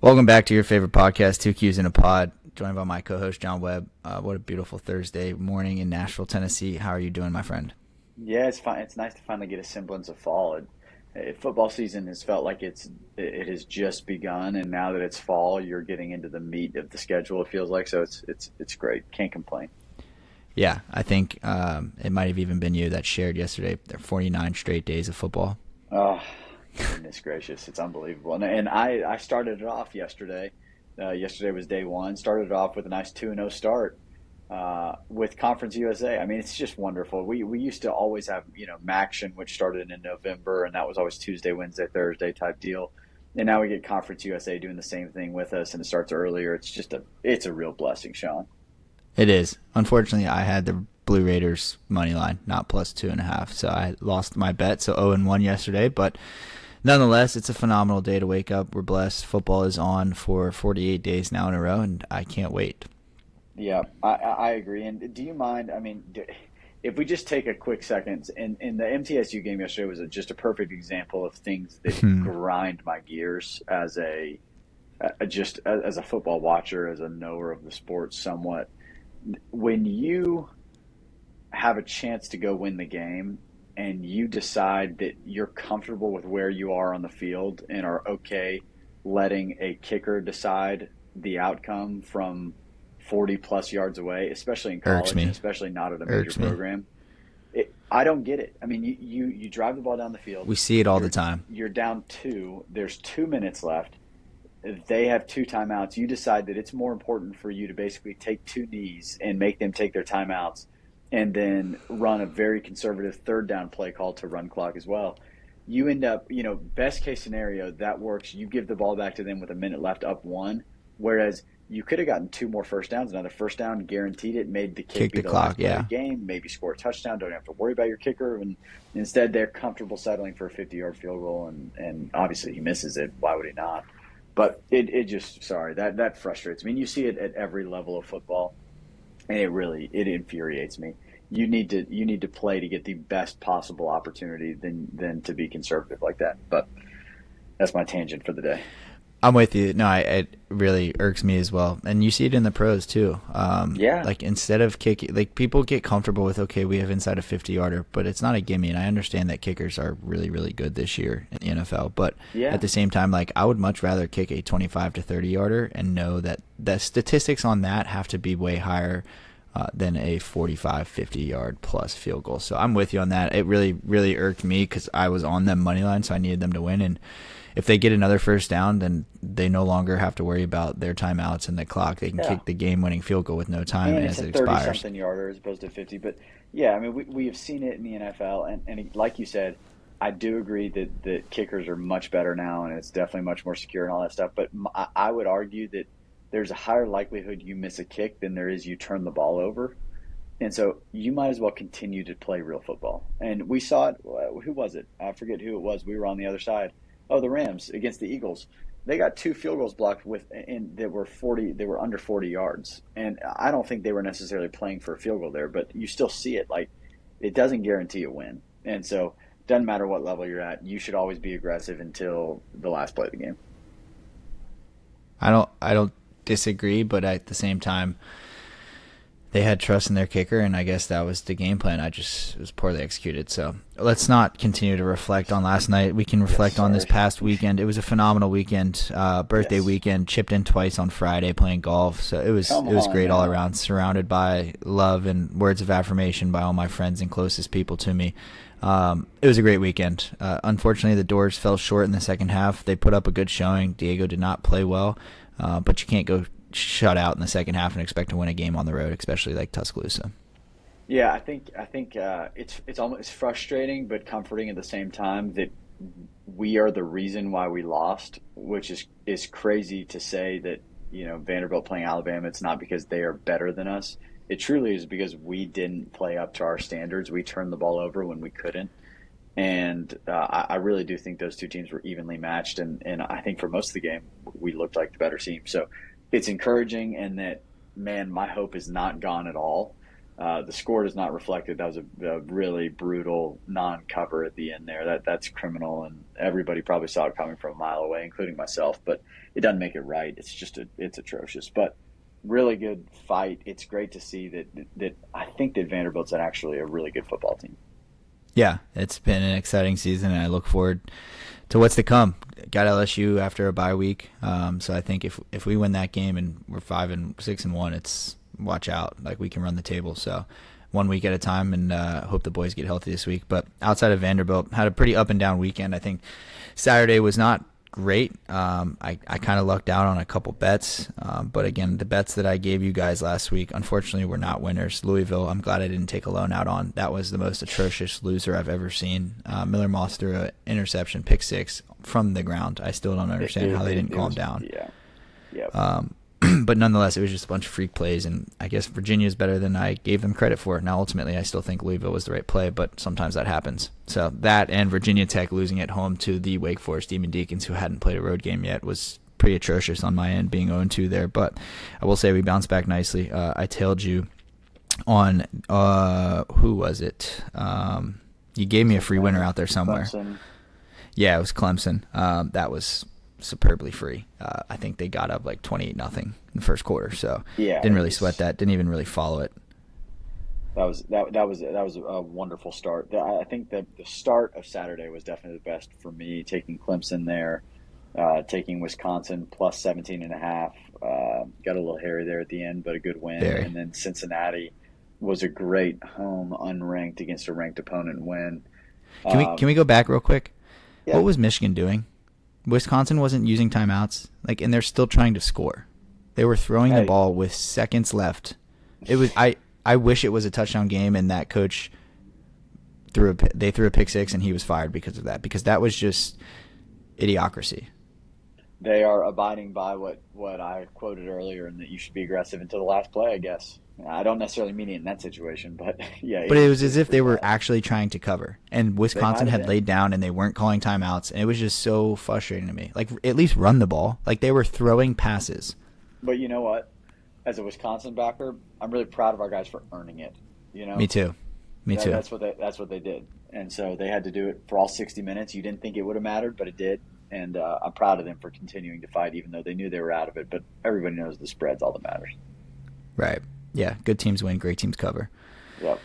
Welcome back to your favorite podcast, Two Qs in a Pod, joined by my co-host, John Webb. What a beautiful Thursday morning in Nashville, Tennessee. How are you doing, my friend? Yeah, it's fine. It's nice to finally get a semblance of fall. Football season has felt like it has just begun, and now that it's fall, you're getting into the meat of the schedule. It feels like so. It's great. Can't complain. Yeah, I think it might have even been you that shared yesterday. There are 49 straight days of football. Oh, goodness gracious, it's unbelievable. And I started it off yesterday. Yesterday was day one. Started it off with a nice 2-0 start with Conference USA. I mean, it's just wonderful. We used to always have Maction, which started in November, and that was always Tuesday, Wednesday, Thursday type deal. And now we get Conference USA doing the same thing with us, and it starts earlier. It's a real blessing, Sean. It is. Unfortunately, I had the Blue Raiders money line, not plus 2.5, so I lost my bet. So 0-1 yesterday, but nonetheless, it's a phenomenal day to wake up. We're blessed. Football is on for 48 days now in a row, and I can't wait. Yeah, I agree. And do you mind? I mean, if we just take a quick second, and the MTSU game yesterday was just a perfect example of things that grind my gears as just as a football watcher, as a knower of the sport somewhat. When you have a chance to go win the game and you decide that you're comfortable with where you are on the field and are okay letting a kicker decide the outcome from 40 plus yards away, especially in Irks college and me. especially not at a major Irks me. program. I don't get it. I mean, you drive the ball down the field. We see it all the You're time. you're down two. There's 2 minutes left. They have two timeouts. You decide that it's more important for you to basically take two knees and make them take their timeouts and then run a very conservative third down play call to run clock as well. You end up, best case scenario, that works. You give the ball back to them with a minute left up one, whereas you could have gotten two more first downs. Another first down guaranteed it, made the kick Kick be the the clock, last play of yeah. the game, maybe score a touchdown, don't have to worry about your kicker. And instead, they're comfortable settling for a 50-yard field goal, and obviously he misses it. Why would he not? But it just, sorry, that frustrates me. And you see it at every level of football, and it infuriates me. You need to play to get the best possible opportunity than to be conservative like that. But that's my tangent for the day. I'm with you. No, it really irks me as well, and you see it in the pros too. Yeah, Like instead of kicking, like people get comfortable with, okay, we have inside a 50-yarder, but it's not a gimme. And I understand that kickers are really, really good this year in the NFL, but at yeah, the same time, like I would much rather kick a 25 to 30-yarder and know that the statistics on that have to be way higher than a 45, 50-yard plus field goal. So I'm with you on that. It really, really irked me because I was on them money line, so I needed them to win. And if they get another first down, then they no longer have to worry about their timeouts and the clock. They can yeah. kick the game-winning field goal with no time And it's as a it expires. 30-something yarder as opposed to 50. But yeah, I mean, we have seen it in the NFL, and like you said, I do agree that kickers are much better now, and it's definitely much more secure and all that stuff. But I would argue that there's a higher likelihood you miss a kick than there is you turn the ball over. And so you might as well continue to play real football. And we saw it. Who was it? I forget who it was. We were on the other side. Oh, the Rams against the Eagles. They got two field goals blocked that were 40. They were under 40 yards. And I don't think they were necessarily playing for a field goal there, but you still see it. Like it doesn't guarantee a win. And so it doesn't matter what level you're at. You should always be aggressive until the last play of the game. I don't disagree, but at the same time, they had trust in their kicker, and I guess that was the game plan. It was poorly executed. So let's not continue to reflect on last night. We can Yes, reflect on this sorry. past weekend. It was a phenomenal weekend, birthday Yes. weekend. Chipped in twice on Friday playing golf, so Come it was on great all now. around. Surrounded by love and words of affirmation by all my friends and closest people to me. It was a great weekend. Unfortunately, the doors fell short in the second half. They put up a good showing. Diego did not play well, but you can't go shut out in the second half and expect to win a game on the road, especially like Tuscaloosa. Yeah, I think it's almost frustrating but comforting at the same time that we are the reason why we lost, which is crazy to say that Vanderbilt playing Alabama. It's not because they are better than us. It truly is because we didn't play up to our standards. We turned the ball over when we couldn't, and I really do think those two teams were evenly matched. And I think for most of the game we looked like the better team. So it's encouraging, and that man, my hope is not gone at all. The score does not reflect it. That was a really brutal non-cover at the end there. That's criminal, and everybody probably saw it coming from a mile away, including myself. But it doesn't make it right. It's atrocious. But really good fight. It's great to see that I think that Vanderbilt's actually a really good football team. Yeah, it's been an exciting season, and I look forward to what's to come. Got LSU after a bye week, so I think if we win that game and we're 5-6-1, it's watch out, like we can run the table. So 1 week at a time, and hope the boys get healthy this week. But outside of Vanderbilt, had a pretty up and down weekend. I think Saturday was not great. I kind of lucked out on a couple bets, but again, the bets that I gave you guys last week, unfortunately, were not winners. Louisville, I'm glad I didn't take a loan out on. That was the most atrocious loser I've ever seen. Miller Moss threw an interception, pick six from the ground. I still don't understand how they didn't calm down. Yeah, yeah. But nonetheless, it was just a bunch of freak plays, and I guess Virginia is better than I gave them credit for. Now, ultimately, I still think Louisville was the right play, but sometimes that happens. So that and Virginia Tech losing at home to the Wake Forest Demon Deacons, who hadn't played a road game yet, was pretty atrocious on my end, being 0-2 there. But I will say we bounced back nicely. I tailed you on, who was it? You gave me a free winner out there somewhere. Clemson. Yeah, it was Clemson. That was superbly free. I think they got up like 28-0 in the first quarter, so yeah, didn't really sweat that. Didn't even really follow it. That was a wonderful start. I think that the start of Saturday was definitely the best for me. Taking Clemson there, taking Wisconsin plus 17.5. Got a little hairy there at the end, but a good win. Very. And then Cincinnati was a great home unranked against a ranked opponent win. Can we go back real quick? Yeah. What was Michigan doing? Wisconsin wasn't using timeouts, and they're still trying to score. They were throwing the ball with seconds left. It was I wish it was a touchdown game, and that coach threw a pick six, and he was fired because of that. Because that was just idiocracy. They are abiding by what I quoted earlier, and that you should be aggressive until the last play, I guess. I don't necessarily mean it in that situation, but yeah. But it was as if they were actually trying to cover, and Wisconsin had laid down, and they weren't calling timeouts, and it was just so frustrating to me. Like, at least run the ball. Like, they were throwing passes. But you know what? As a Wisconsin backer, I'm really proud of our guys for earning it. You know, Me too. That's what they did, and so they had to do it for all 60 minutes. You didn't think it would have mattered, but it did, and I'm proud of them for continuing to fight, even though they knew they were out of it. But everybody knows the spread's all that matters. Right. Yeah, good teams win, great teams cover. Yep.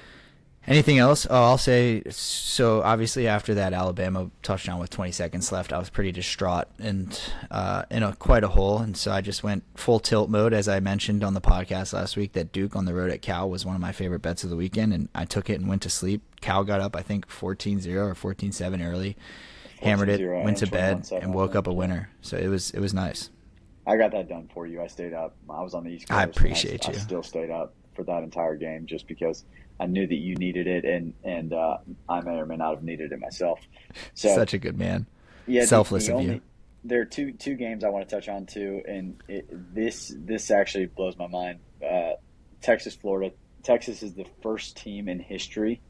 Anything else? Oh, I'll say, so obviously after that Alabama touchdown with 20 seconds left, I was pretty distraught and in quite a hole. And so I just went full tilt mode, as I mentioned on the podcast last week, that Duke on the road at Cal was one of my favorite bets of the weekend. And I took it and went to sleep. Cal got up, I think, 14-0 or 14-7 early, hammered it, went to bed, and woke up a winner. So it was nice. I got that done for you. I stayed up. I was on the East Coast. I appreciate you. I still stayed up for that entire game just because I knew that you needed it, and I may or may not have needed it myself. So, such a good man. Yeah, selfless of you. There are two games I want to touch on too, and this actually blows my mind. Texas, Florida. Texas is the first team in history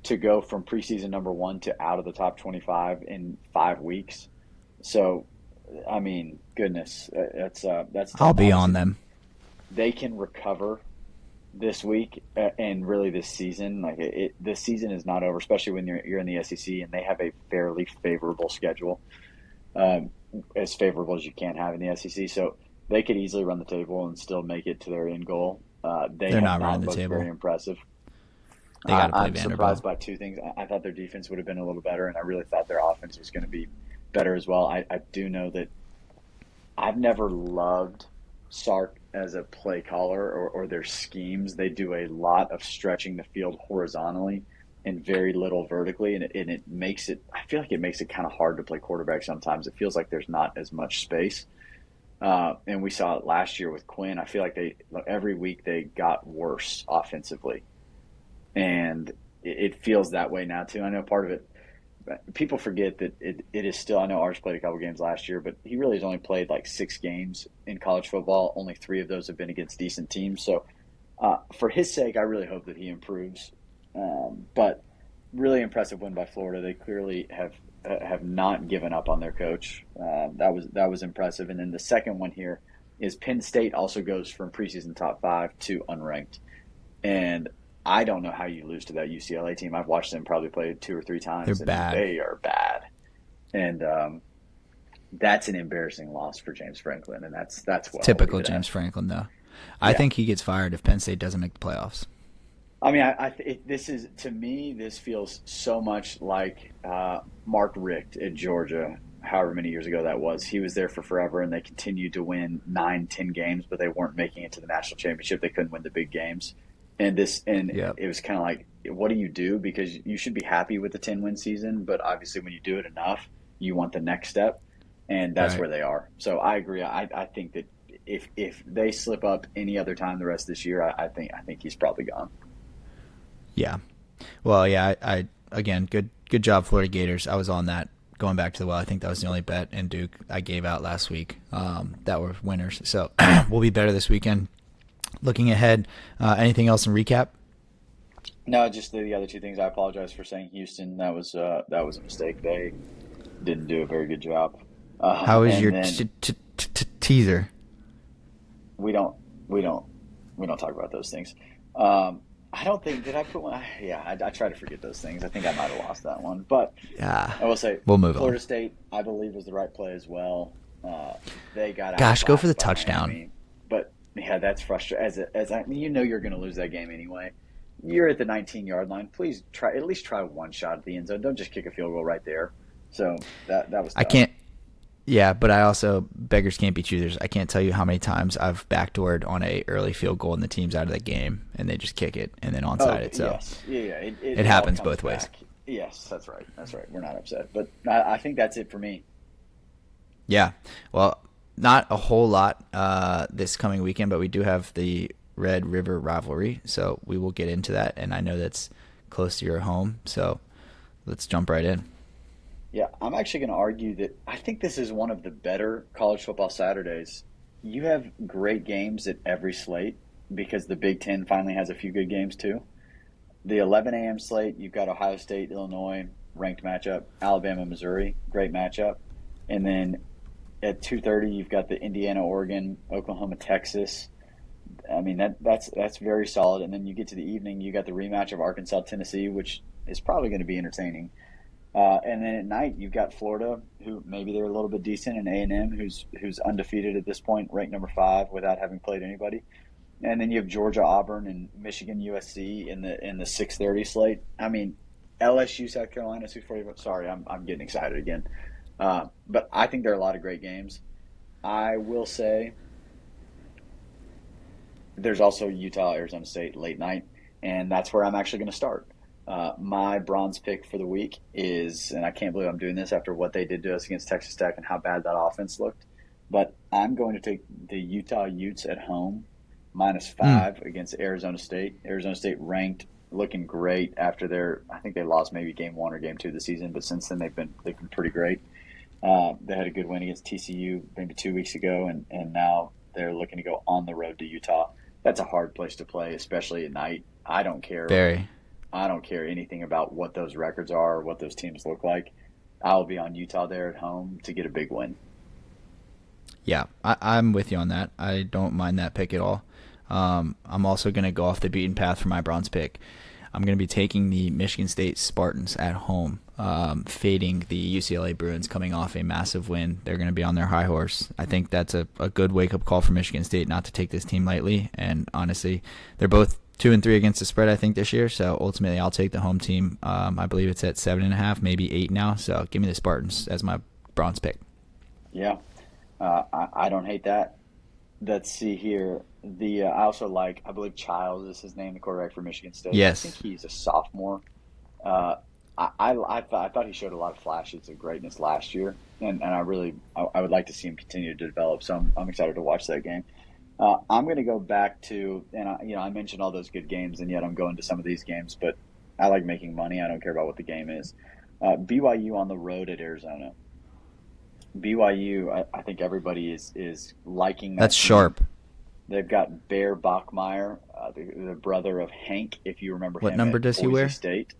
to go from preseason number 1 to out of the top 25 in 5 weeks. So, I mean, goodness, that's. I'll be on them. They can recover this week and really this season. Like this season is not over, especially when you're in the SEC and they have a fairly favorable schedule, as favorable as you can have in the SEC. So they could easily run the table and still make it to their end goal. They're not running the table. Very impressive. They got to play I'm Vanderbilt. surprised by two things. I thought their defense would have been a little better, and I really thought their offense was going to be better as well. I do know that I've never loved Sark as a play caller or their schemes. They do a lot of stretching the field horizontally and very little vertically, and it makes it – I feel like it makes it kind of hard to play quarterback sometimes. It feels like there's not as much space. And we saw it last year with Quinn. I feel like every week they got worse offensively. And it feels that way now too. I know part of it – people forget that it is still – I know Arch played a couple games last year, but he really has only played like 6 games in college football. Only 3 of those have been against decent teams. So for his sake, I really hope that he improves. But really impressive win by Florida. They clearly have not given up on their coach. That was impressive. And then the second one here is Penn State also goes from preseason top 5 to unranked. And I don't know how you lose to that UCLA team. I've watched them probably play 2 or 3 times, They're and bad. they are bad. And that's an embarrassing loss for James Franklin, and that's It's what I'll leave typical it at. James Franklin, though. I Yeah, think he gets fired if Penn State doesn't make the playoffs. I mean, this is to me, this feels so much like Mark Richt at Georgia, however many years ago that was. He was there for forever, and they continued to win 9, 10 games, but they weren't making it to the national championship. They couldn't win the big games, and Yep. it was kind of like, what do you do? Because you should be happy with the 10-win season, but obviously, when you do it enough, you want the next step, and that's Right. where they are. So I agree. I think that if they slip up any other time the rest of this year, I think he's probably gone. Yeah. Well, yeah. I again, good job, Florida Gators. I was on that going back to the well. I think that was the only bet in Duke I gave out last week that were winners. So we'll be better this weekend. Looking ahead, anything else in recap? No, just the other two things. I apologize for saying Houston. That was a mistake. They didn't do a very good job. How is And your then teaser? we don't we don't we don't talk about those things. I don't think did I put one? Yeah, I try to forget those things. I think I might have lost that one, but Yeah. I will say We'll move on. Florida State, I believe, was the right play as well. Uh, they got Gosh, go for the outclassed by touchdown. Miami, but yeah, that's frustrating. I mean, you're going to lose that game anyway. You're at the 19-yard line. Please try at least try one shot at the end zone. Don't just kick a field goal right there. So that was I tough. can't. Yeah, but I also beggars can't be choosers. I can't tell you how many times I've backdoored on a early field goal and the team's out of the game and they just kick it and then onside Oh it. So yes, yeah. It it all happens comes both ways. back. Yes, that's right. That's right. We're not upset, but I think that's it for me. Yeah. Well, not a whole lot this coming weekend, but we do have the Red River rivalry, so we will get into that. And I know that's close to your home, so let's jump right in. Yeah, I'm actually going to argue that I think this is one of the better college football Saturdays. You have great games at every slate because the Big Ten finally has a few good games too. The 11 a.m. slate, you've got Ohio State, Illinois, ranked matchup, Alabama, Missouri, great matchup, and then at 2:30 you've got the Indiana, Oregon, Oklahoma, Texas. I mean that's very solid. And then you get to the evening, you got the rematch of Arkansas, Tennessee, which is probably going to be entertaining. And then at night, you've got Florida, who maybe they're a little bit decent, and A&M, who's undefeated at this point, ranked number 5 without having played anybody. And then you have Georgia, Auburn, and Michigan, USC in the 6:30 slate. I mean, LSU, South Carolina, 6:40. Sorry, I'm getting excited again. But I think there are a lot of great games. I will say there's also Utah, Arizona State late night, and that's where I'm actually going to start. My bronze pick for the week is, and I can't believe I'm doing this after what they did to us against Texas Tech and how bad that offense looked, but I'm going to take the Utah Utes at home, Mm, -5 against Arizona State. Arizona State ranked, looking great after I think they lost maybe game 1 or game 2 of the season, but since then they've been pretty great. They had a good win against TCU maybe 2 weeks ago, and now they're looking to go on the road to Utah. That's a hard place to play, especially at night. very. I don't care anything about what those records are or what those teams look like. I'll be on Utah there at home to get a big win. Yeah, I'm with you on that. I don't mind that pick at all. I'm also going to go off the beaten path for my bronze pick. I'm going to be taking the Michigan State Spartans at home, fading the UCLA Bruins coming off a massive win. They're going to be on their high horse. I think that's a good wake-up call for Michigan State not to take this team lightly. And honestly, they're both 2-3 against the spread, I think, this year. So ultimately, I'll take the home team. I believe it's at 7.5, maybe 8 now. So give me the Spartans as my bronze pick. Yeah, I don't hate that. Let's see here. I also like, I believe Childs is his name, the quarterback for Michigan State. I think Yes. he's a sophomore. Uh, I thought he showed a lot of flashes of greatness last year, and I would like to see him continue to develop. So I'm excited to watch that game. I'm going to go back to, and I mentioned all those good games, and yet I'm going to some of these games, but I like making money. I don't care about what the game is. BYU on the road at Arizona. BYU, I think everybody is liking That's that team. sharp. They've got Bear Bachmeyer, the brother of Hank, if you remember What him number at does he Boise wear? State.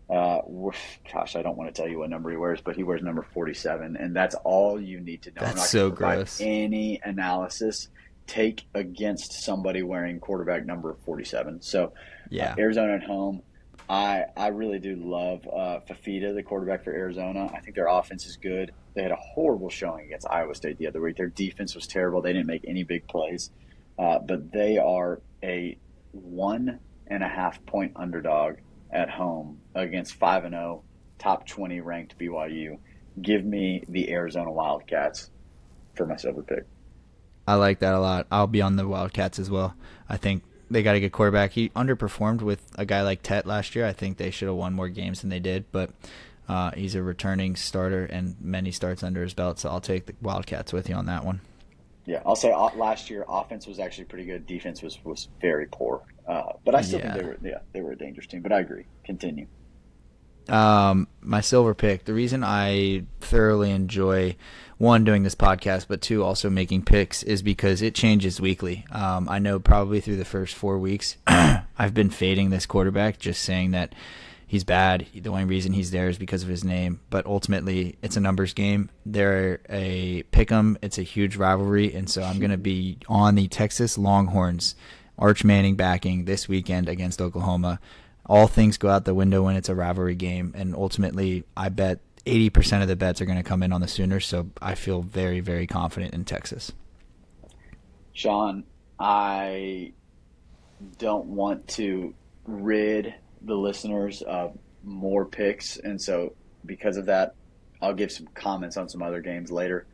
Gosh, I don't want to tell you what number he wears, but he wears number 47, and that's all you need to know. I'm That's not going to so provide gross. any analysis. take against somebody wearing quarterback number 47. So Yeah. Arizona at home. I really do love Fafita, the quarterback for Arizona. I think their offense is good. They had a horrible showing against Iowa State the other week. Their defense was terrible. They didn't make any big plays, but they are a 1.5 point underdog at home against 5-0, top 20 ranked BYU. Give me the Arizona Wildcats for my silver pick. I like that a lot. I'll be on the Wildcats as well. I think they got a good quarterback. He underperformed with a guy like Tet last year. I think they should have won more games than they did, but he's a returning starter and many starts under his belt, so I'll take the Wildcats with you on that one. Yeah, I'll say last year offense was actually pretty good. Defense was very poor, but I still think Yeah. they were a dangerous team. But I agree. Continue. My silver pick, the reason I thoroughly enjoy, one, doing this podcast, but two, also making picks, is because it changes weekly. I know probably through the first 4 weeks, I've been fading this quarterback, just saying that he's bad. The only reason he's there is because of his name, but ultimately it's a numbers game. They're a pick 'em. It's a huge rivalry, and so I'm going to be on the Texas Longhorns, Arch Manning backing this weekend against Oklahoma. All things go out the window when it's a rivalry game, and ultimately I bet 80% of the bets are going to come in on the Sooners, so I feel very, very confident in Texas. Sean, I don't want to rid the listeners of more picks, and so because of that, I'll give some comments on some other games later.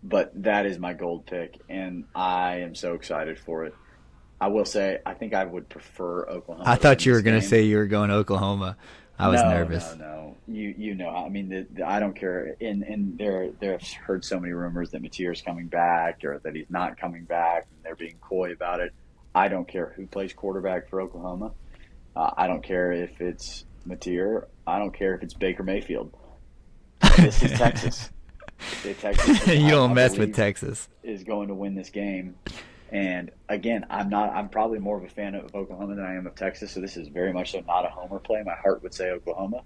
But that is my gold pick, and I am so excited for it. I will say I think I would prefer I Oklahoma to thought win you were this going to game. say you were going to Oklahoma. I was No, no, nervous. no. You know, I mean, I don't care. And I've heard so many rumors that Mateer's coming back or that he's not coming back, and they're being coy about it. I don't care who plays quarterback for Oklahoma. I don't care if it's Mateer. I don't care if it's Baker Mayfield. This is Texas. Texas, You don't I mess with believe, Texas. is going to win this game. And again, I'm not. I'm probably more of a fan of Oklahoma than I am of Texas. So this is very much so not a homer play. My heart would say Oklahoma,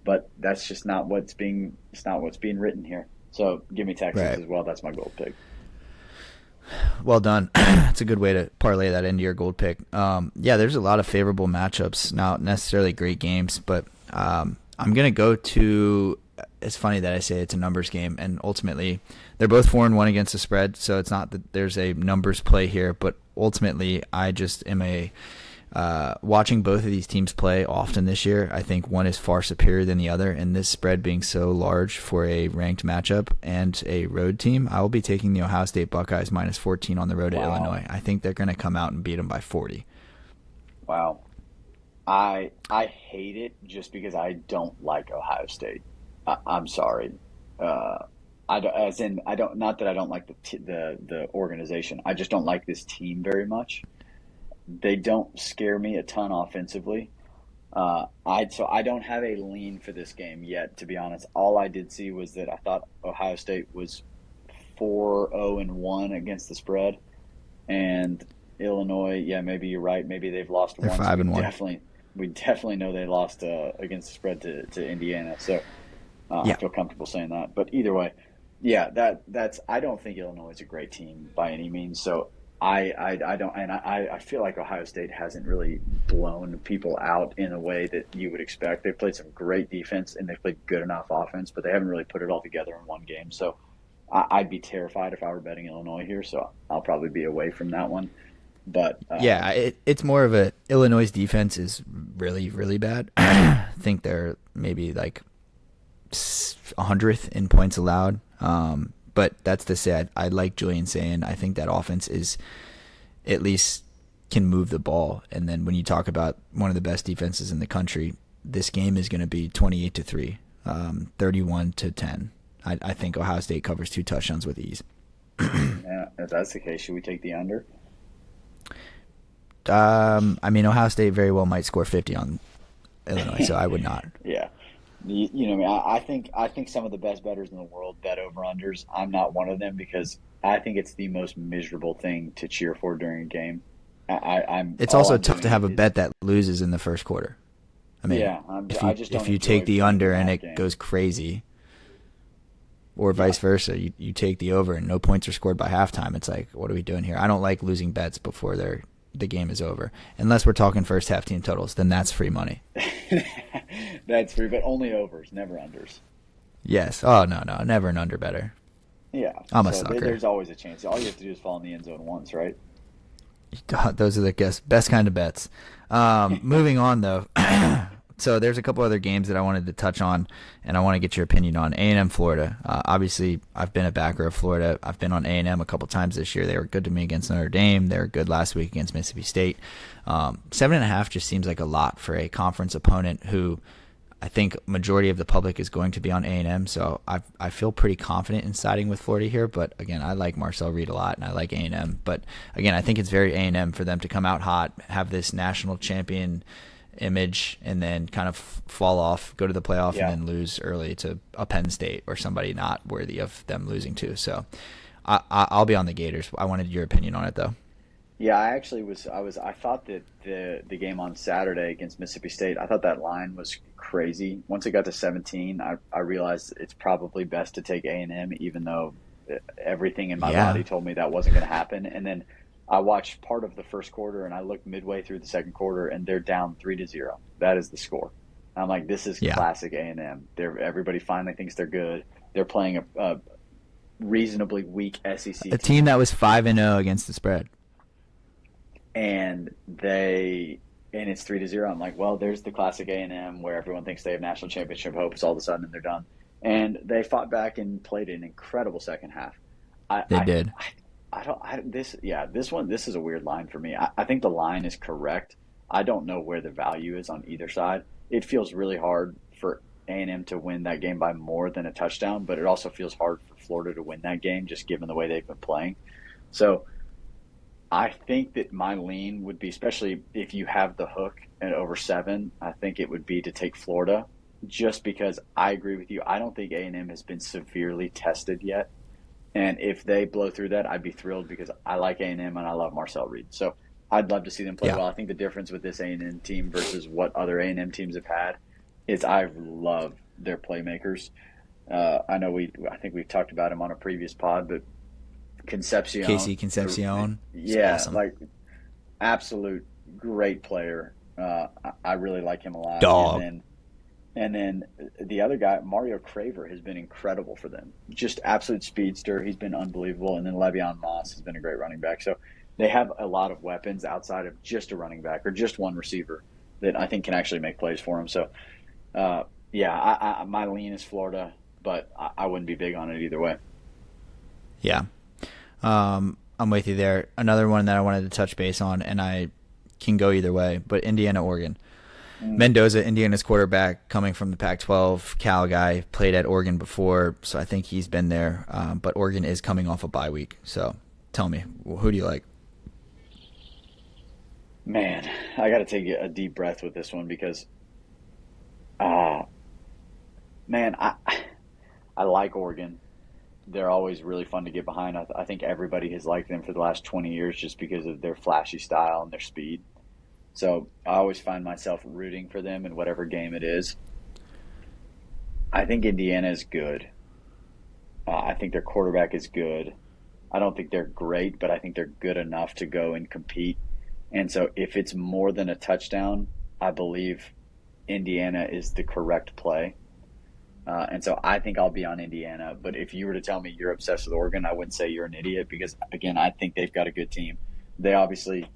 but that's just not what's being. It's not what's being written here. So give me Texas Right. as well. That's my gold pick. Well done. It's a good way to parlay that into your gold pick. Yeah, there's a lot of favorable matchups. Not necessarily great games, but I'm going to go to – it's funny that I say it's a numbers game, and ultimately they're both 4-1 against the spread, so it's not that there's a numbers play here, but ultimately I just am watching both of these teams play often this year. I think one is far superior than the other, and this spread being so large for a ranked matchup and a road team, I will be taking the Ohio State Buckeyes minus 14 on the road at Wow. Illinois. I think they're going to come out and beat them by 40. Wow. I hate it just because I don't like Ohio State. I'm sorry. As in I don't, not that I don't like the organization. I just don't like this team very much. They don't scare me a ton offensively. I don't have a lean for this game yet, to be honest. All I did see was that I thought Ohio State was 4-0-1 against the spread, and Illinois. Yeah, maybe you're right. Maybe they've lost They're once. 5-1. We definitely know they lost against the spread to Indiana. So I Yeah. feel comfortable saying that. But either way, yeah, that's. I don't think Illinois is a great team by any means. So I don't, and I feel like Ohio State hasn't really blown people out in a way that you would expect. They've played some great defense and they've played good enough offense, but they haven't really put it all together in one game. So I'd be terrified if I were betting Illinois here. So I'll probably be away from that one. But Yeah, it's more of a Illinois' defense is really, really bad. I think they're maybe like 100th in points allowed. But that's to say, I like Julian saying I think that offense is at least can move the ball. And then when you talk about one of the best defenses in the country, this game is going to be 28-3, 31-10. I think Ohio State covers 2 touchdowns with ease. yeah, if that's the case, should we take the under? I mean, Ohio State very well might score 50 on Illinois, so I would not. Yeah. You know, I think some of the best bettors in the world bet over unders. I'm not one of them because I think it's the most miserable thing to cheer for during a game. It's all also I'm tough to doing have a is- bet that loses in the first quarter. I mean, Yeah, I just don't if you enjoy take the playing under in and that it game. goes crazy, or Yeah. vice versa. You take the over and no points are scored by halftime. It's like, what are we doing here? I don't like losing bets before the game is over. Unless we're talking first half team totals, then that's free money. That's free, but only overs, never unders. Yes. Oh, no, no. Never an under better. Yeah. I'm a So sucker. there's always a chance. All you have to do is fall in the end zone once, right? Those are the best kind of bets. Moving on, though. So there's a couple other games that I wanted to touch on, and I want to get your opinion on. A&M Florida. Obviously, I've been a backer of Florida. I've been on A&M a couple times this year. They were good to me against Notre Dame. They were good last week against Mississippi State. 7.5 just seems like a lot for a conference opponent who I think majority of the public is going to be on A&M. So I feel pretty confident in siding with Florida here. But again, I like Marcel Reed a lot, and I like A&M. But again, I think it's very A&M for them to come out hot, have this national champion image, and then kind of fall off, go to the playoff, Yeah. and then lose early to a Penn State or somebody not worthy of them losing to. So I'll be on the Gators. I wanted your opinion on it, though. Yeah, I actually was. I thought that the game on Saturday against Mississippi State, I thought that line was crazy. Once it got to 17, I realized it's probably best to take A&M, even though everything in my Yeah. body told me that wasn't going to happen. And then I watched part of the first quarter, and I looked midway through the second quarter, and they're down 3-0. That is the score. I'm like, this is Yeah. classic A&M. Everybody finally thinks they're good. They're playing a reasonably weak SEC A team. team that was 5-0 against the spread. And it's 3-0. I'm like, well, there's the classic A&M where everyone thinks they have national championship hopes. All of a sudden, they're done. And they fought back and played an incredible second half. They did. This is a weird line for me. I think the line is correct. I don't know where the value is on either side. It feels really hard for A&M to win that game by more than a touchdown, but it also feels hard for Florida to win that game just given the way they've been playing. So I think that my lean would be, especially if you have the hook at over 7, I think it would be to take Florida, just because I agree with you. I don't think A&M has been severely tested yet. And if they blow through that, I'd be thrilled because I like A&M and I love Marcel Reed. So I'd love to see them play Yeah. well. I think the difference with this A&M team versus what other A&M teams have had is I love their playmakers. I think we've talked about him on a previous pod, but Concepcion. Casey Concepcion. He's Yeah, awesome. like absolute great player. I really like him a lot. Dog. And then the other guy, Mario Craver, has been incredible for them. Just absolute speedster. He's been unbelievable. And then Le'Veon Moss has been a great running back. So they have a lot of weapons outside of just a running back or just one receiver that I think can actually make plays for him. So, my lean is Florida, but I wouldn't be big on it either way. Yeah. I'm with you there. Another one that I wanted to touch base on, and I can go either way, but Indiana, Oregon. Mendoza, Indiana's quarterback, coming from the Pac-12, Cal guy, played at Oregon before, so I think he's been there. But Oregon is coming off a bye week. So tell me, who do you like? Man, I got to take a deep breath with this one because, man, I like Oregon. They're always really fun to get behind. I think everybody has liked them for the last 20 years just because of their flashy style and their speed. So I always find myself rooting for them in whatever game it is. I think Indiana is good. I think their quarterback is good. I don't think they're great, but I think they're good enough to go and compete. And so if it's more than a touchdown, I believe Indiana is the correct play. And so I think I'll be on Indiana. But if you were to tell me you're obsessed with Oregon, I wouldn't say you're an idiot because, again, I think they've got a good team. They obviously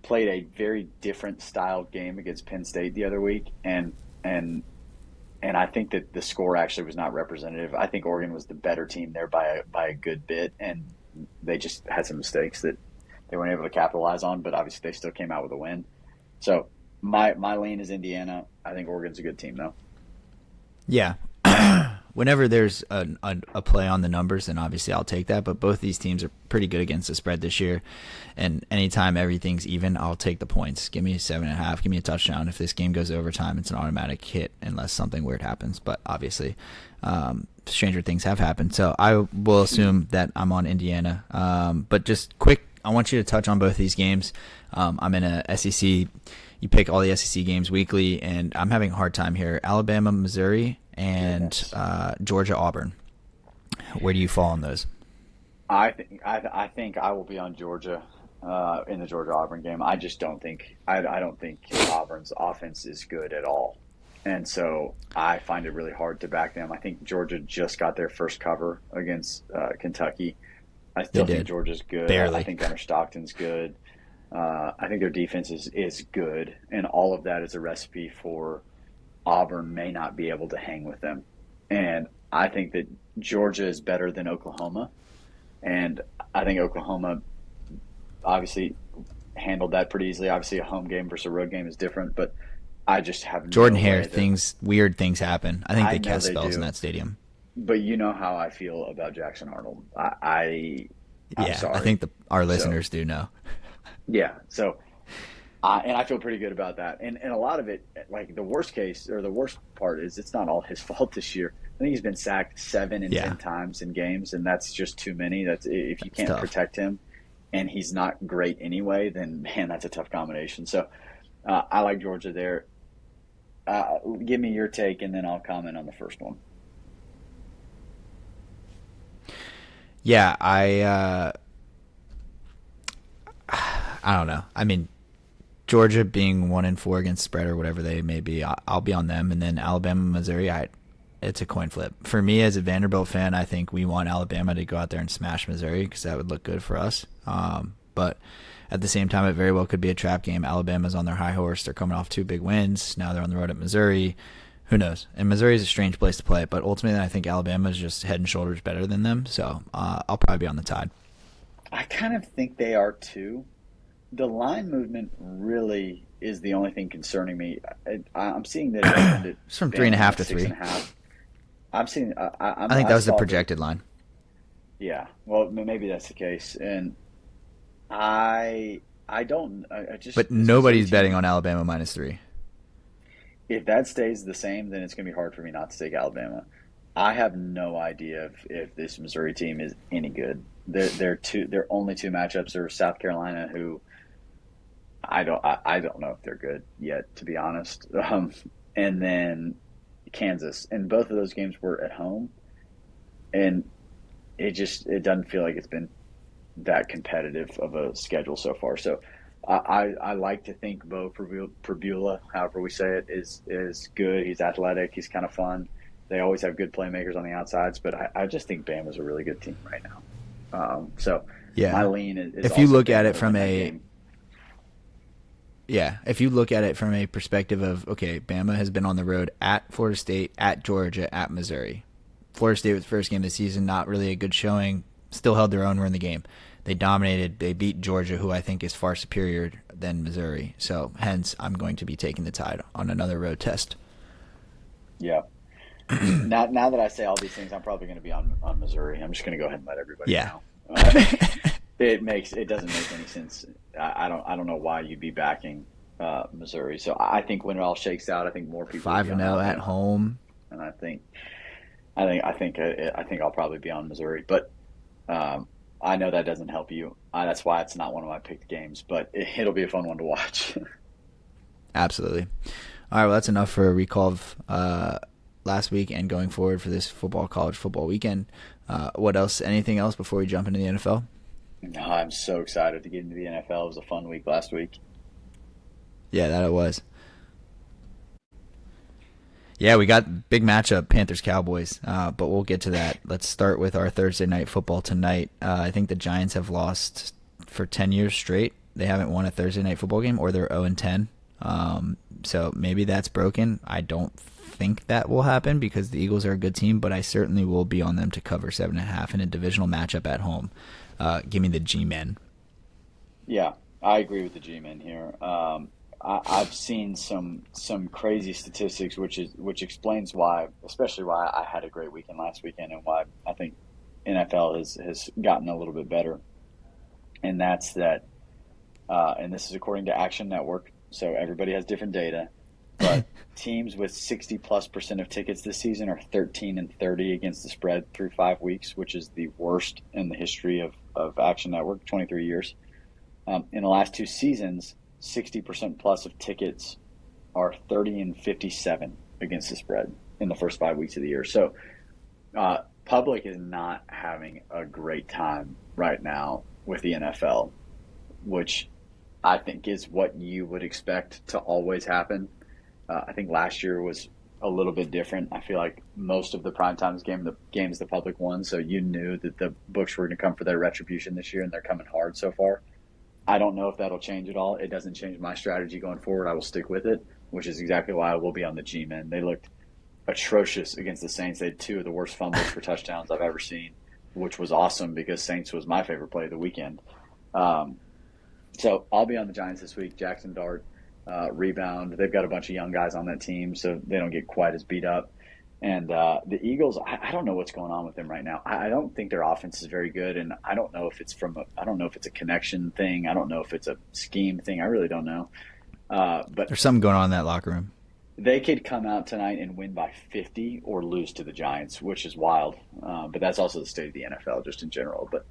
played a very different style game against Penn State the other week, and I think that the score actually was not representative. I think Oregon was the better team there by a good bit, and they just had some mistakes that they weren't able to capitalize on, but obviously they still came out with a win. So my lean is Indiana. I think Oregon's a good team, though. Yeah. Whenever there's a play on the numbers, then obviously I'll take that. But both these teams are pretty good against the spread this year. And anytime everything's even, I'll take the points. Give me 7.5. Give me a touchdown. If this game goes overtime, it's an automatic hit unless something weird happens. But obviously, stranger things have happened. So I will assume that I'm on Indiana. But just quick, I want you to touch on both these games. I'm in a SEC. You pick all the SEC games weekly, and I'm having a hard time here. Alabama, Missouri, and Yes. Georgia, Auburn. Where do you fall on those? I think I will be on Georgia in the Georgia Auburn game. I just don't think I don't think Auburn's offense is good at all, and so I find it really hard to back them. I think Georgia just got their first cover against Kentucky. I They still think did. Georgia's good. I Barely. think Gunnar Stockton's good. I think their defense is good, and all of that is a recipe for Auburn may not be able to hang with them. And I think that Georgia is better than Oklahoma, and I think Oklahoma obviously handled that pretty easily. Obviously, a home game versus a road game is different, but I just have Jordan no Hare, way that weird things happen. I think I they know cast they spells in do. that stadium. But you know how I feel about Jackson Arnold. I'm Yeah, I sorry. think our So listeners do know. yeah, so and I feel pretty good about that. And a lot of it, like the worst case or the worst part is it's not all his fault this year. I think he's been sacked 7 and 10 Yeah, times in games, and that's just too many. That's if you it's can't tough. protect him, and he's not great anyway, then man, that's a tough combination. So I like Georgia there. Give me your take, and then I'll comment on the first one. Yeah, I don't know. I mean, Georgia being 1-4 against spread or whatever they may be, I'll be on them. And then Alabama, Missouri, it's a coin flip for me as a Vanderbilt fan. I think we want Alabama to go out there and smash Missouri because that would look good for us. But at the same time, it very well could be a trap game. Alabama's on their high horse; they're coming off 2 big wins. Now they're on the road at Missouri. Who knows? And Missouri is a strange place to play, but ultimately, I think Alabama is just head and shoulders better than them. So I'll probably be on the Tide. I kind of think they are too. The line movement really is the only thing concerning me. I'm seeing that it opened at It's from three and a Bama half at to six and three. a half. I'm seeing. I think I that was the saw that. projected line. Yeah. Well, maybe that's the case. And I don't. I just But this Missouri nobody's betting team. on Alabama -3. If that stays the same, then it's going to be hard for me not to take Alabama. I have no idea if this Missouri team is any good. Their only two matchups are South Carolina, who I don't know if they're good yet, to be honest. And then Kansas, and both of those games were at home, and it doesn't feel like it's been that competitive of a schedule so far. So I like to think Prabula, however we say it, is good. He's athletic. He's kind of fun. They always have good playmakers on the outsides, but I just think Bama's a really good team right now. So my Yeah. lean is If you also look at Bama it to from win that a game. Yeah, if you look at it from a perspective of okay, Bama has been on the road at Florida State, at Georgia, at Missouri. Florida State was the first game of the season, not really a good showing. Still held their own, were in the game. They dominated. They beat Georgia, who I think is far superior than Missouri. So hence, I'm going to be taking the Tide on another road test. Yeah. Now that I say all these things, I'm probably going to be on Missouri. I'm just going to go ahead and let everybody Yeah. know. It doesn't make any sense. I don't know why you'd be backing Missouri. So I think when it all shakes out, I think more people will be Five and on zero at Alabama, home. and I think I'll probably be on Missouri. But I know that doesn't help you. That's why it's not one of my picked games. But it'll be a fun one to watch. Absolutely. All right, well, that's enough for a recall of last week and going forward for this college football weekend. What else? Anything else before we jump into the NFL? No, I'm so excited to get into the NFL. It was a fun week last week. Yeah, that it was. Yeah, we got big matchup, Panthers Cowboys, but we'll get to that. Let's start with our Thursday night football tonight. I think the Giants have lost for 10 years straight. They haven't won a Thursday night football game, or they're 0-10. So maybe that's broken. I don't think that will happen because the Eagles are a good team, but I certainly will be on them to cover 7.5 in a divisional matchup at home. Give me the G-men. Yeah, I agree with the G-men here. I've seen some crazy statistics, which explains why, especially why I had a great weekend last weekend, and why I think NFL has gotten a little bit better. And that's that. And this is according to Action Network, so everybody has different data. But teams with 60+% of tickets this season are 13-30 against the spread through 5 weeks, which is the worst in the history of Action Network, 23 years. In the last two seasons, 60% plus of tickets are 30-57 against the spread in the first 5 weeks of the year. So public is not having a great time right now with the NFL, which I think is what you would expect to always happen. I think last year was a little bit different. I feel like most of the primetimes games the public won, so you knew that the books were going to come for their retribution this year, and they're coming hard so far. I don't know if that'll change at all. It doesn't change my strategy going forward. I will stick with it, which is exactly why I will be on the G-men. They looked atrocious against the Saints. They had two of the worst fumbles for touchdowns I've ever seen, which was awesome because Saints was my favorite play of the weekend. So I'll be on the Giants this week. Jackson Dart, rebound. They've got a bunch of young guys on that team, so they don't get quite as beat up. And the Eagles, I don't know what's going on with them right now. I don't think their offense is very good, and I don't know if it's I don't know if it's a connection thing. I don't know if it's a scheme thing. I really don't know. But There's something going on in that locker room. they could come out tonight and win by 50 or lose to the Giants, which is wild. But that's also the state of the NFL just in general. But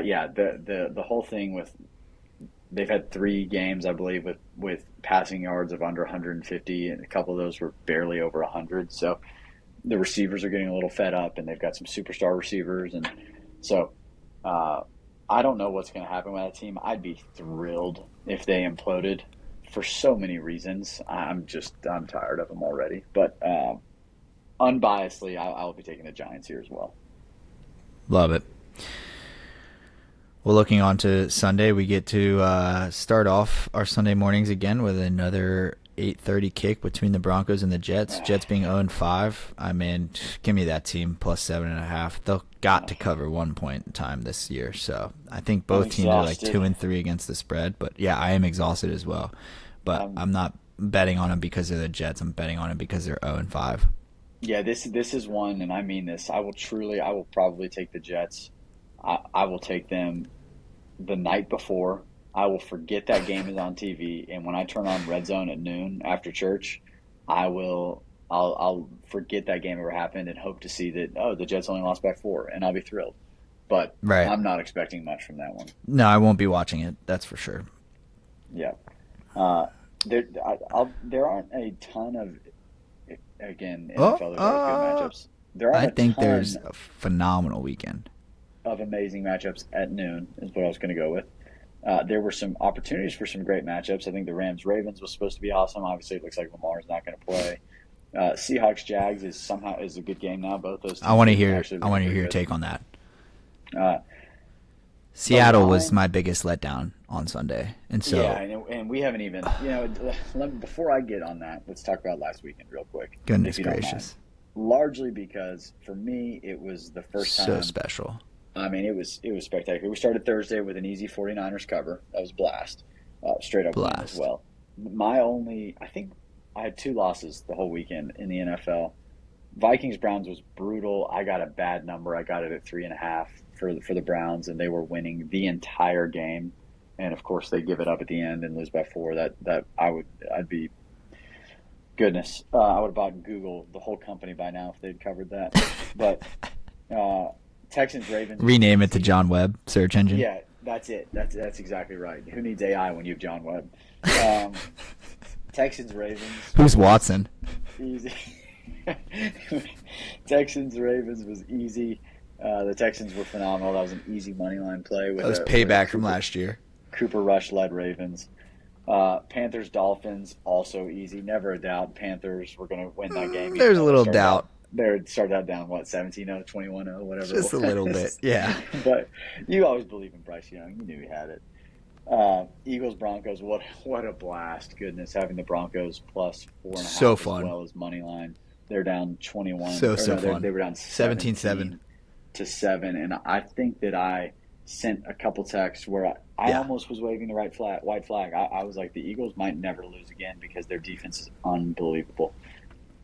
yeah, the whole thing with they've had 3 games, I believe, with passing yards of under 150, and a couple of those were barely over 100. So the receivers are getting a little fed up, and they've got some superstar receivers, and so I don't know what's going to happen with that team. I'd be thrilled if they imploded for so many reasons. I'm tired of them already, but unbiasedly, I'll be taking the Giants here as well. Love it. Well, looking on to Sunday, we get to start off our Sunday mornings again with another 8:30 kick between the Broncos and the Jets. Jets being 0-5. I mean, give me that team plus 7.5. They'll got to cover 1 point in time this year. So I think both teams are like 2-3 against the spread. But yeah, I am exhausted as well. But I'm not betting on them because they're the Jets. I'm betting on them because they're 0-5. Yeah, this is one, and I mean this. I will probably take the Jets. I will take them the night before. I will forget that game is on TV, and when I turn on Red Zone at noon after church, I'll forget that game ever happened and hope to see that the Jets only lost by 4, and I'll be thrilled. But right. I'm not expecting much from that one. No, I won't be watching it. That's for sure. Yeah, there aren't a ton of NFL good matchups. I think there's a phenomenal weekend of amazing matchups at noon is what I was going to go with. There were some opportunities for some great matchups. I think the Rams-Ravens was supposed to be awesome. Obviously, it looks like Lamar's not going to play. Seahawks-Jags is a good game now. Both those teams I want to hear your take on that. Seattle was my biggest letdown on Sunday, and so and we haven't even before I get on that, let's talk about last weekend real quick. Goodness gracious! Largely because for me it was the first time so special. I mean, it was spectacular. We started Thursday with an easy 49ers cover. That was blast. Straight up win as well. I think I had 2 losses the whole weekend in the NFL. Vikings-Browns was brutal. I got a bad number. I got it at 3.5 for the Browns, and they were winning the entire game. And, of course, they give it up at the end and lose by 4. I'd be – goodness. I would have bought Google, the whole company by now if they'd covered that. But Texans-Ravens. Rename it to John Webb search engine. Yeah, that's it. That's exactly right. Who needs AI when you have John Webb? Texans-Ravens. Who's Watson? Easy. Texans-Ravens was easy. The Texans were phenomenal. That was an easy money line play. That was payback from last year. Cooper Rush-led Ravens. Panthers-Dolphins, also easy. Never a doubt Panthers were going to win that game. There's a little doubt. They started out down, 17-0, 21-0, whatever. Just a little bit, yeah. But you always believe in Bryce Young. You knew he had it. Eagles-Broncos, what a blast. Goodness, having the Broncos plus 4.5 so fun. As well as money line. They're down 21. So fun. They were down 17-7 to 7, and I think that I sent a couple texts where I almost was waving the white flag. I was like, the Eagles might never lose again because their defense is unbelievable.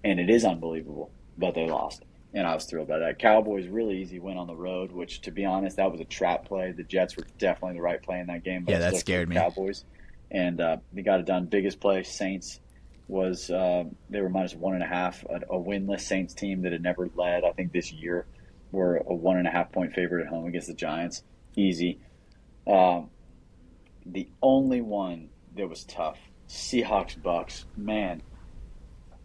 And it is unbelievable, but they lost. And I was thrilled by that. Cowboys, really easy win on the road, which, to be honest, that was a trap play. The Jets were definitely the right play in that game. But yeah, that scared me. Cowboys. And they got it done. Biggest play, Saints, was they were minus 1.5. A winless Saints team that had never led, I think, this year, were a 1.5 point favorite at home against the Giants. Easy. The only one that was tough, Seahawks-Bucks. Man,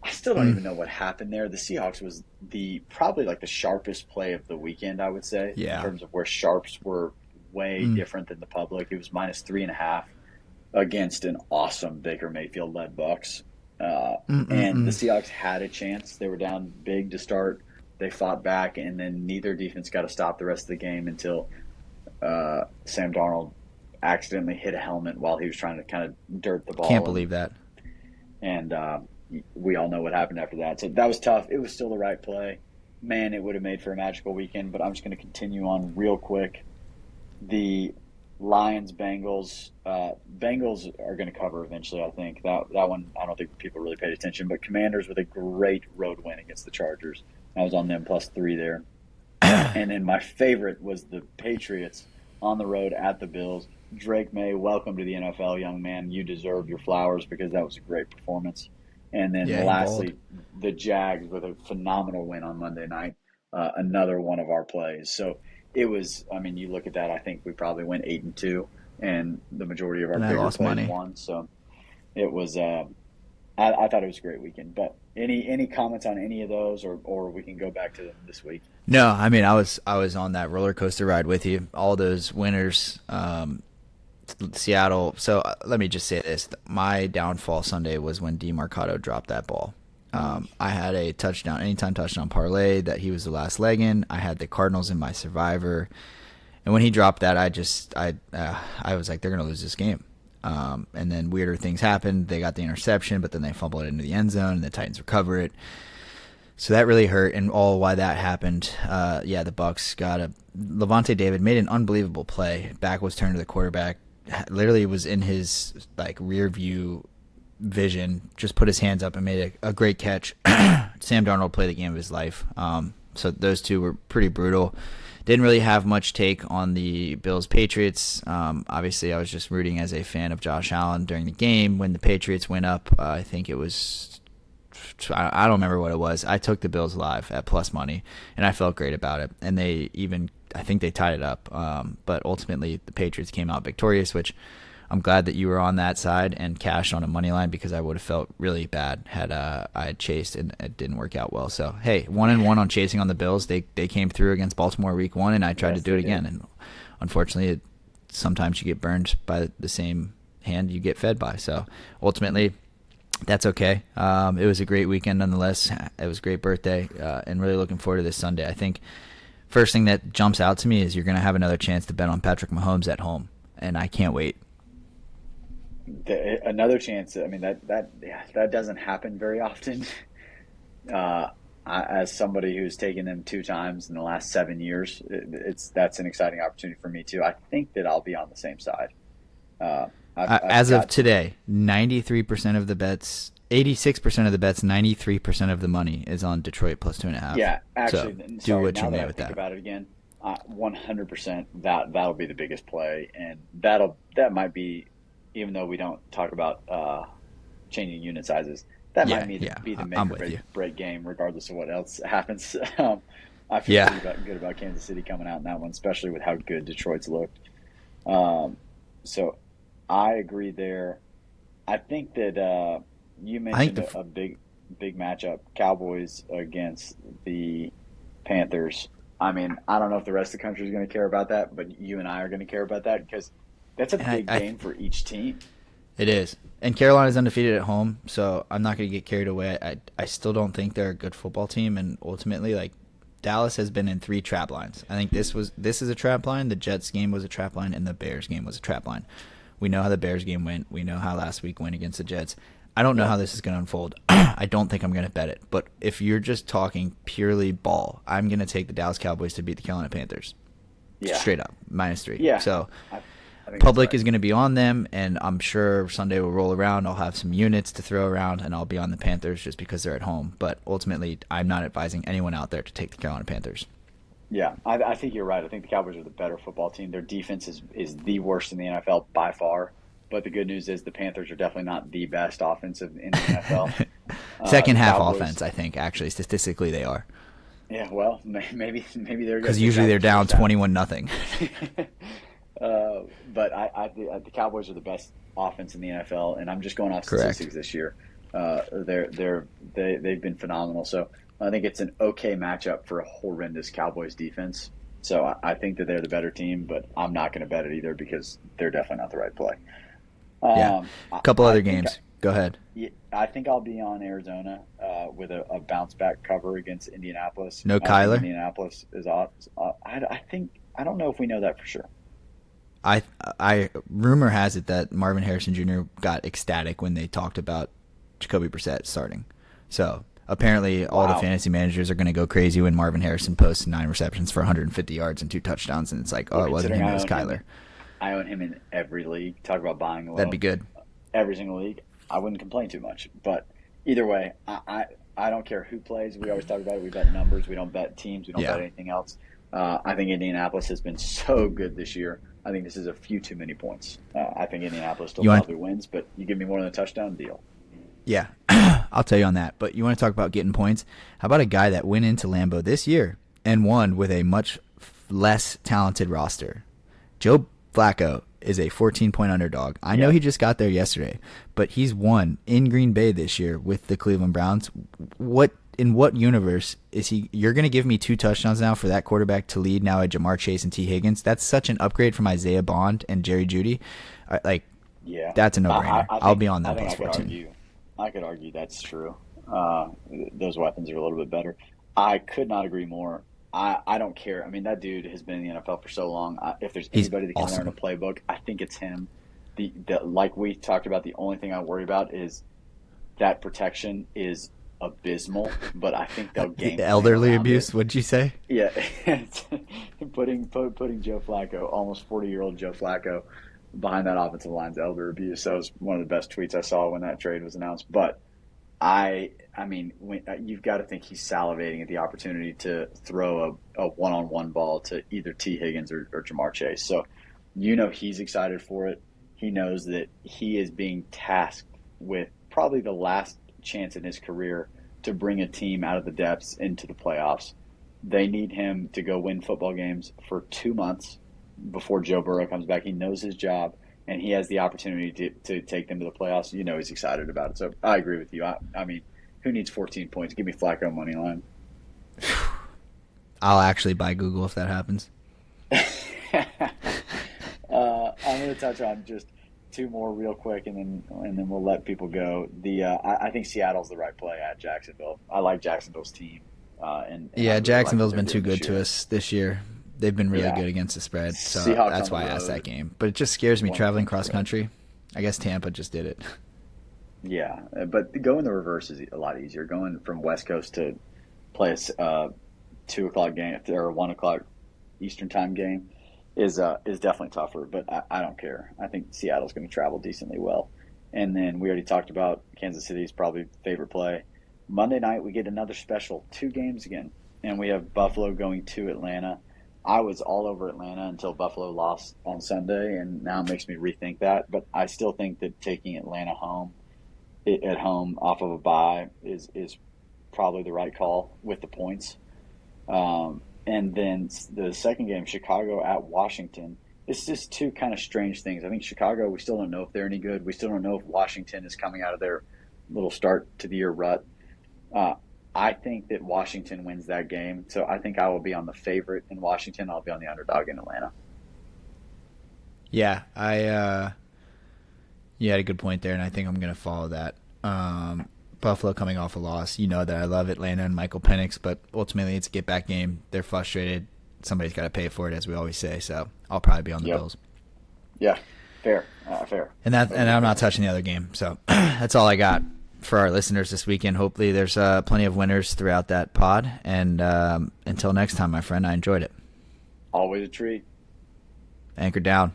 I still don't even know what happened there. The Seahawks was the probably like the sharpest play of the weekend, I would say, in Yeah. terms of where sharps were way Mm. different than the public. It was minus 3.5 against an awesome Baker Mayfield led Bucks. And the Mm-mm-mm. Seahawks had a chance. They were down big to start. They fought back, and then neither defense got to stop the rest of the game until Sam Darnold accidentally hit a helmet while he was trying to kind of dirt the Can't ball, believe that. and we all know what happened after that. So that was tough. It was still the right play. Man, it would have made for a magical weekend. But I'm just going to continue on real quick. The Lions Bengals. Bengals are going to cover eventually. I think that one. I don't think people really paid attention. But Commanders with a great road win against the Chargers. I was on them +3 there. And then my favorite was the Patriots on the road at the Bills. Drake May, welcome to the NFL, young man. You deserve your flowers because that was a great performance. And then Yeah, he balled. lastly, the Jags with a phenomenal win on Monday night. Another one of our plays. So it was. I mean, you look at that. I think we probably went 8-2, and the majority of our And I bigger lost plays money. won. So it was. I thought it was a great weekend. But any comments on any of those, or we can go back to them this week. No, I mean I was on that roller coaster ride with you. All those winners, Seattle. So let me just say this: my downfall Sunday was when DeMarcado dropped that ball. I had a touchdown, anytime touchdown parlay that he was the last leg in. I had the Cardinals in my survivor, and when he dropped that, I was like, they're gonna lose this game. And then weirder things happened. They got the interception, but then they fumbled it into the end zone, and the Titans recover it. So that really hurt, and all why that happened. Yeah, the Bucks got a Levante David made an unbelievable play. Back was turned to the quarterback. Literally was in his like rear view vision. Just put his hands up and made a great catch. Sam Darnold played the game of his life. So those two were pretty brutal. Didn't really have much take on the Bills Patriots. Obviously, I was just rooting as a fan of Josh Allen during the game when the Patriots went up. I think it was I don't remember what it was. I took the Bills live at plus money, and I felt great about it. And I think they tied it up. But ultimately, the Patriots came out victorious, which I'm glad that you were on that side and cashed on a money line because I would have felt really bad had I had chased and it didn't work out well. So hey, 1-1 on chasing on the Bills. They came through against Baltimore week 1, and I tried to Yes, do they it did. again. And unfortunately, sometimes you get burned by the same hand you get fed by. So ultimately, that's okay. It was a great weekend nonetheless. It was a great birthday, and really looking forward to this Sunday. I think first thing that jumps out to me is you're going to have another chance to bet on Patrick Mahomes at home, and I can't wait. Another chance. I mean that doesn't happen very often. As somebody who's taken them 2 times in the last 7 years, that's an exciting opportunity for me too. I think that I'll be on the same side. I've As of got some. today, 93% of the bets, 86% of the bets, 93% of the money is on Detroit plus 2.5. Yeah, So actually, do sorry. what you Now that may I with think that. about it again, 100% that'll be the biggest play, and that might be, even though we don't talk about changing unit sizes, that might Yeah, yeah, be the I'm make or with you. break game, regardless of what else happens. I feel Yeah, good about Kansas City coming out in that one, especially with how good Detroit's looked. Um, so I agree there. I think that you I think mentioned a big matchup: Cowboys against the Panthers. I mean, I don't know if the rest of the country is going to care about that, but you and I are going to care about that because that's a and big I game for each team. it is. And Carolina's undefeated at home, so I'm not going to get carried away. I still don't think they're a good football team, and ultimately, like Dallas has been in 3 trap lines. I think this is a trap line. The Jets game was a trap line, and the Bears game was a trap line. We know how the Bears game went. We know how last week went against the Jets. I don't know Yep. how this is going to unfold. I don't think I'm going to bet it. But if you're just talking purely ball, I'm going to take the Dallas Cowboys to beat the Carolina Panthers. Yeah. Straight up, -3. Yeah. So I think that's public right. is going to be on them, and I'm sure Sunday will roll around. I'll have some units to throw around, and I'll be on the Panthers just because they're at home. But ultimately, I'm not advising anyone out there to take the Carolina Panthers. Yeah, I think you're right. I think the Cowboys are the better football team. Their defense is the worst in the NFL by far. But the good news is the Panthers are definitely not the best offensive in the NFL. Second The half Cowboys, offense, I think, actually, statistically, they are. yeah, well, maybe they're going Because to figure usually out they're the down first half. 21-0. But the Cowboys are the best offense in the NFL, and I'm just going off Correct. statistics this year. They've been phenomenal. So I think it's an okay matchup for a horrendous Cowboys defense. So I think that they're the better team, but I'm not going to bet it either because they're definitely not the right play. Yeah. A couple I other think games. Go ahead. I think I'll be on Arizona with a bounce back cover against Indianapolis. No I think Kyler. Indianapolis is off. I don't know if we know that for sure. I rumor has it that Marvin Harrison Jr. got ecstatic when they talked about Jacoby Brissett starting. So apparently all the Wow. fantasy managers are going to go crazy when Marvin Harrison posts 9 receptions for 150 yards and 2 touchdowns, and it's like, Well, oh, it wasn't considering him, it was Kyler. I own him in every league. Talk about buying That'd low. be good. Every single league. I wouldn't complain too much. But either way, I don't care who plays. We always talk about it. We bet numbers. We don't bet teams. We don't Yeah. bet anything else. I think Indianapolis has been so good this year. I think this is a few too many points. I think Indianapolis still You want- probably wins, but you give me more than a touchdown deal. Yeah, I'll tell you on that. But you want to talk about getting points? How about a guy that went into Lambeau this year and won with a much less talented roster? Joe Flacco is a 14-point underdog. I know Yep. he just got there yesterday, but he's won in Green Bay this year with the Cleveland Browns. In what universe is he? You're going to give me 2 touchdowns now for that quarterback to lead now at Jamar Chase and T. Higgins? That's such an upgrade from Isaiah Bond and Jerry Jeudy. Like, Yeah, that's a no-brainer. I I'll think, be on I that think plus I could 14. argue. I could argue that's true. Those weapons are a little bit better. I could not agree more. I don't care. I mean, that dude has been in the NFL for so long. If there's He's anybody that can awesome. learn a playbook, I think it's him. Like we talked about, the only thing I worry about is that protection is abysmal. But I think they'll game The plan elderly around abuse, it. what'd you say? Yeah, putting Joe Flacco, almost 40-year-old Joe Flacco, behind that offensive line's elder abuse. That was one of the best tweets I saw when that trade was announced. But I mean, you've got to think he's salivating at the opportunity to throw a one-on-one ball to either T. Higgins or Jamar Chase. So, he's excited for it. He knows that he is being tasked with probably the last chance in his career to bring a team out of the depths into the playoffs. They need him to go win football games for 2 months before Joe Burrow comes back. He knows his job, and he has the opportunity to take them to the playoffs. He's excited about it. So I agree with you. I mean, who needs 14 points? Give me Flacco money line. I'll actually buy Google if that happens. I'm going to touch on just 2 more real quick, and then we'll let people go. I think Seattle's the right play at Jacksonville. I like Jacksonville's team. And I Yeah, really Jacksonville's like been what too they're doing good this to year. us this year. They've been really Yeah. good against the spread, so Seahawks that's on why the I asked road. that game. But it just scares me One traveling point cross spread. country. I guess Tampa just did it. Yeah, but going the reverse is a lot easier. Going from West Coast to play a 2 o'clock game or a 1 o'clock Eastern time game is definitely tougher. But I don't care. I think Seattle's going to travel decently well. And then we already talked about Kansas City's probably favorite play. Monday night we get another special 2 games again, and we have Buffalo going to Atlanta. I was all over Atlanta until Buffalo lost on Sunday, and now it makes me rethink that. But I still think that taking Atlanta at home off of a bye is probably the right call with the points. And then the second game, Chicago at Washington. It's just 2 kind of strange things. I think Chicago, we still don't know if they're any good. We still don't know if Washington is coming out of their little start to the year rut. I think that Washington wins that game. So I think I will be on the favorite in Washington. I'll be on the underdog in Atlanta. Yeah, you had a good point there, and I think I'm going to follow that. Buffalo coming off a loss. You know that I love Atlanta and Michael Penix, but ultimately it's a get-back game. They're frustrated. Somebody's got to pay for it, as we always say. So I'll probably be on the Yep. Bills. Yeah, fair. Fair. And I'm not touching the other game. So that's all I got for our listeners this weekend. Hopefully there's plenty of winners throughout that pod. And until next time, my friend, I enjoyed it. Always a treat. Anchor down.